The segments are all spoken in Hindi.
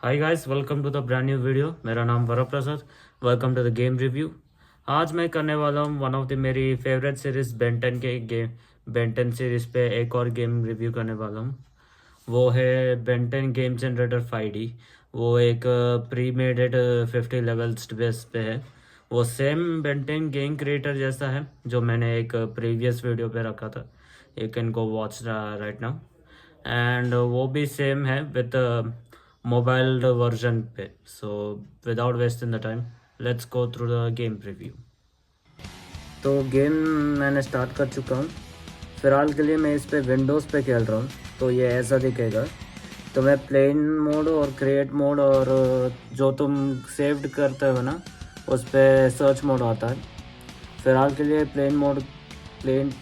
Hi guys, welcome to the brand new video. मेरा नाम Varad Prasad. Welcome to the game review. आज मैं करने वाला हूँ वन ऑफ द मेरी फेवरेट सीरीज बेंटन के गेम बेंटन सीरीज पे एक और गेम रिव्यू करने वाला हूँ। वो है बेंटन गेम जनरेटर 5D। वो एक प्री मेडेड 50 लेवल्स बेस पे है। वो सेम बेंटन गेम क्रिएटर जैसा है जो मैंने एक प्रीवियस वीडियो पे रखा था। You can go watch right now. And वो भी सेम है विद मोबाइल वर्जन पे। So without wasting the time, let's go through the game preview. तो गेम मैंने स्टार्ट कर चुका हूँ। फ़िलहाल के लिए मैं इस पे विंडोज़ पे खेल रहा हूँ, तो ये ऐसा दिखेगा। तो मैं प्लेन मोड और क्रिएट मोड और जो तुम सेव्ड करते हो ना, उस पर सर्च मोड आता है। फ़िलहाल के लिए प्लेन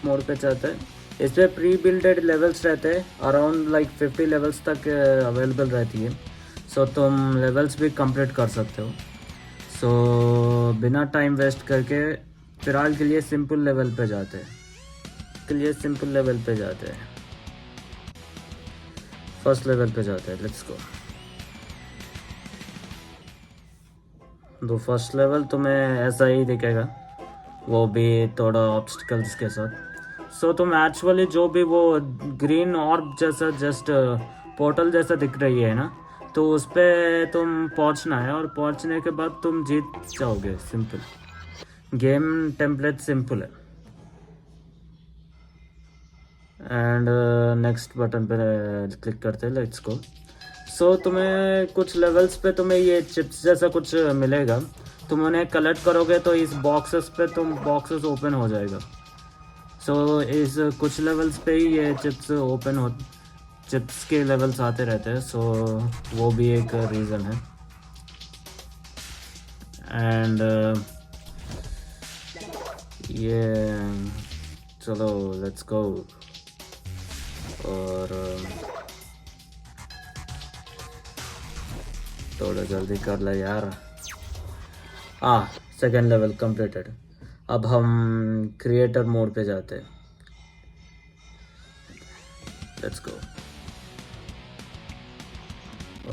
मोड पे चलता है। इस पर प्री बिल्डेड लेवल्स रहते हैं, अराउंड लाइक 50 लेवल्स तक अवेलेबल रहती है। सो तुम लेवल्स भी कंप्लीट कर सकते हो। सो बिना टाइम वेस्ट करके फ़िलहाल के लिए सिंपल लेवल पे जाते हैं। फर्स्ट लेवल पे जाते हैं, लेट्स गो। तो फर्स्ट लेवल तुम्हें ऐसा ही दिखेगा, वो भी थोड़ा ऑब्स्टिकल्स के साथ। सो तुम एक्चुअली जो भी वो ग्रीन ऑर्ब जैसा जस्ट पोर्टल जैसा दिख रही है ना, तो उस पर तुम पहुंचना है और पहुंचने के बाद तुम जीत जाओगे। सिंपल गेम टेम्पलेट, सिंपल है। एंड नेक्स्ट बटन पे क्लिक करते हैं, लेट्स गो। सो तुम्हें कुछ लेवल्स पे तुम्हें ये चिप्स जैसा कुछ मिलेगा। तुम उन्हें कलेक्ट करोगे तो इस बॉक्सेस पे बॉक्सेस ओपन हो जाएगा। सो इस कुछ लेवल्स पे ही ये चिप्स के लेवल्स आते रहते हैं। सो वो भी एक रीज़न है। एंड ये चलो लेट्स गो। और थोड़ा जल्दी कर ले यार। Second level completed. अब हम क्रिएटर मोड पे जाते हैं, लेट्स गो।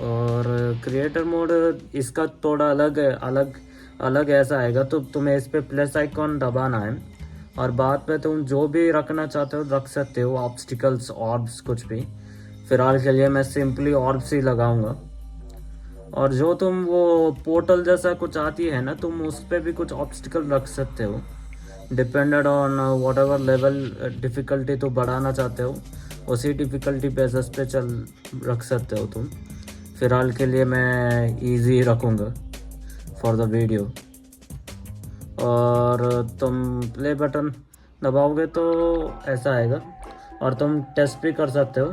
और क्रिएटर मोड इसका थोड़ा अलग ऐसा आएगा। तो तुम्हें इस पे प्लस आइकॉन दबाना है और बाद में तुम जो भी रखना चाहते हो रख सकते हो, ऑब्स्टिकल्स, ऑर्ब्स, कुछ भी। फिलहाल के लिए मैं सिंपली ऑर्ब्स ही लगाऊंगा। और जो तुम वो पोर्टल जैसा कुछ आती है ना, तुम उस पर भी कुछ ऑब्स्टिकल रख सकते हो, depended on what ever level difficulty तो बढ़ाना चाहते हो, उसी डिफ़िकल्टी बेसिस पे रख सकते हो तुम। फ़िलहाल के लिए मैं इजी रखूँगा फॉर द वीडियो। और तुम प्ले बटन दबाओगे तो ऐसा आएगा और तुम टेस्ट भी कर सकते हो।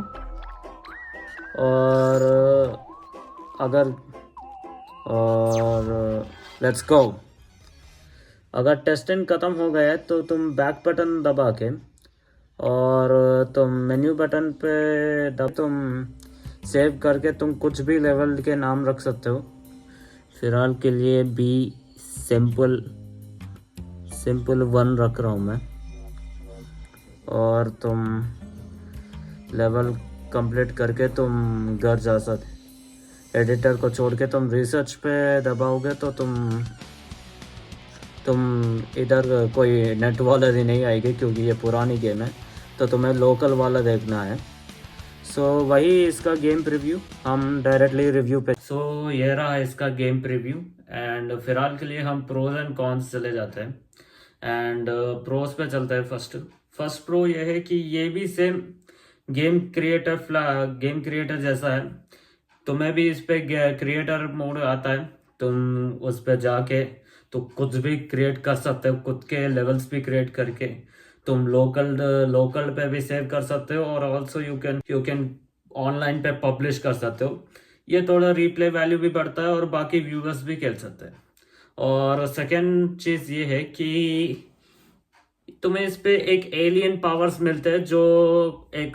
और अगर और लेट्स गो। अगर टेस्टिंग ख़त्म हो गया है तो तुम बैक बटन दबा के और तुम मेन्यू बटन पे तुम सेव करके तुम कुछ भी लेवल के नाम रख सकते हो। फिलहाल के लिए बी सिंपल 1 रख रहा हूँ मैं। और तुम लेवल कंप्लीट करके तुम घर जा सकते। एडिटर को छोड़ के तुम रिसर्च पे दबाओगे तो तुम इधर कोई नेट वाला ही नहीं आएगी, क्योंकि ये पुरानी गेम है, तो तुम्हें लोकल वाला देखना है। सो वही इसका गेम प्रीव्यू, हम डायरेक्टली रिव्यू पे। सो ये रहा इसका गेम प्रीव्यू। एंड फिलहाल के लिए हम प्रोज एंड कॉन्स चले जाते हैं। एंड प्रोज पे चलते हैं। फर्स्ट प्रो ये है कि ये भी सेम गेम क्रिएटर जैसा है। तुम्हें भी इस पे क्रिएटर मोड आता है। तुम उस पे जाके तो कुछ भी क्रिएट कर सकते हो, खुद के लेवल्स भी क्रिएट करके तुम लोकल पे भी सेव कर सकते हो। और ऑल्सो यू कैन ऑनलाइन पे पब्लिश कर सकते हो। ये थोड़ा रिप्ले वैल्यू भी बढ़ता है और बाकी व्यूवर्स भी खेल सकते हैं। और सेकेंड चीज़ ये है कि तुम्हें इस पे एक एलियन पावर्स मिलते हैं जो एक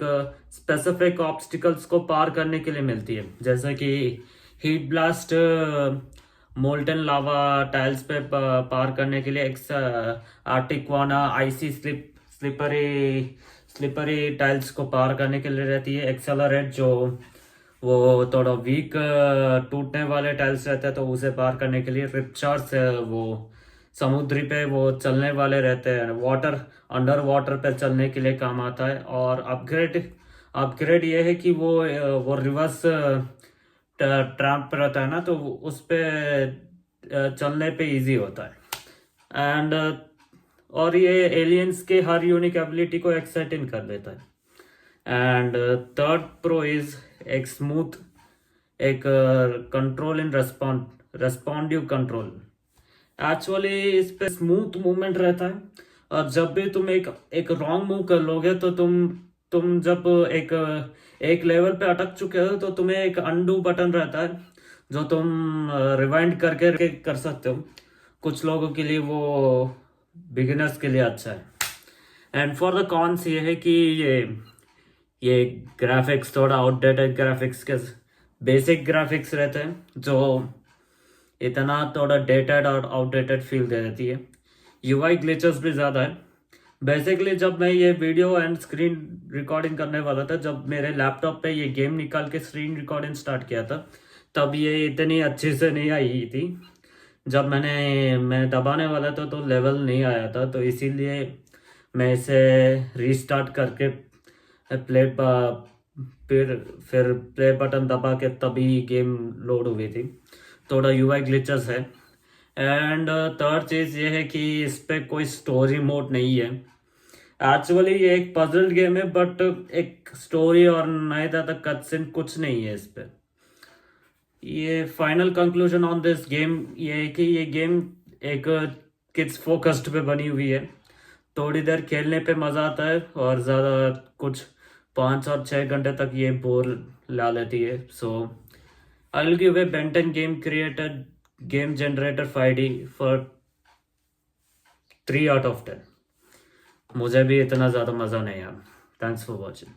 स्पेसिफिक ऑब्स्टिकल्स को पार करने के लिए मिलती है, जैसे कि हीट ब्लास्ट, मोल्टन लावा टाइल्स पे पार करने के लिए, आर्टिक्वाना आईसी स्लिपरी टाइल्स को पार करने के लिए रहती है। एक्सेलरेट जो वो थोड़ा वीक टूटने वाले टाइल्स रहते हैं, तो उसे पार करने के लिए रिपचार्ज वो समुद्री पे वो चलने वाले रहते हैं, वाटर अंडर वाटर पे चलने के लिए काम आता है। और अपग्रेड अपग्रेड ये है कि वो रिवर्स ट्रैम्प रहता है ना, तो उस पे चलने पे इजी होता है। एंड और ये एलियंस के हर यूनिक एबिलिटी को एक्साइटिंग कर देता है। एंड थर्ड प्रो इज एक स्मूथ एक कंट्रोल इन रेस्पॉन्डिव कंट्रोल। एक्चुअली इस पे स्मूथ मूवमेंट रहता है, और जब भी तुम एक रॉन्ग मूव कर लोगे तो तुम जब एक एक लेवल पे अटक चुके हो तो तुम्हें एक अनडू बटन रहता है, जो तुम रिवाइंड करके कर सकते हो। कुछ लोगों के लिए वो बिगिनर्स के लिए अच्छा है। एंड फॉर द कॉन्स ये है कि ये ग्राफिक्स थोड़ा आउटडेटेड ग्राफिक्स के बेसिक ग्राफिक्स रहते हैं, जो इतना थोड़ा डेटेड और आउटडेटेड फील दे देती है। यूआई ग्लिचेस भी ज़्यादा है। बेसिकली जब मैं ये वीडियो एंड स्क्रीन रिकॉर्डिंग करने वाला था, जब मेरे लैपटॉप पे ये गेम निकाल के स्क्रीन रिकॉर्डिंग स्टार्ट किया था, तब ये इतनी अच्छे से नहीं आई थी। जब मैं दबाने वाला था तो लेवल नहीं आया था, तो इसीलिए मैं इसे रीस्टार्ट करके प्ले फिर प्ले बटन दबा के तभी गेम लोड हुई थी। थोड़ा यूआई ग्लिचेस है। एंड थर्ड चीज़ ये है कि इस पे कोई स्टोरी मोड नहीं है। एक्चुअली ये एक पजल गेम है, बट एक स्टोरी और नए ज़्यादा कटसिन कुछ नहीं है इस पे। ये final conclusion on this game ये है कि ये गेम एक किड्स फोकस्ड पे बनी हुई है। थोड़ी देर खेलने पे मज़ा आता है, और ज़्यादा कुछ 5 और 6 घंटे तक ये बोर ला लेती है। So I will give a Ben Ten game created game generator 5D for 3 out of 10। मुझे भी इतना ज़्यादा मज़ा नहीं आया। Thanks for watching.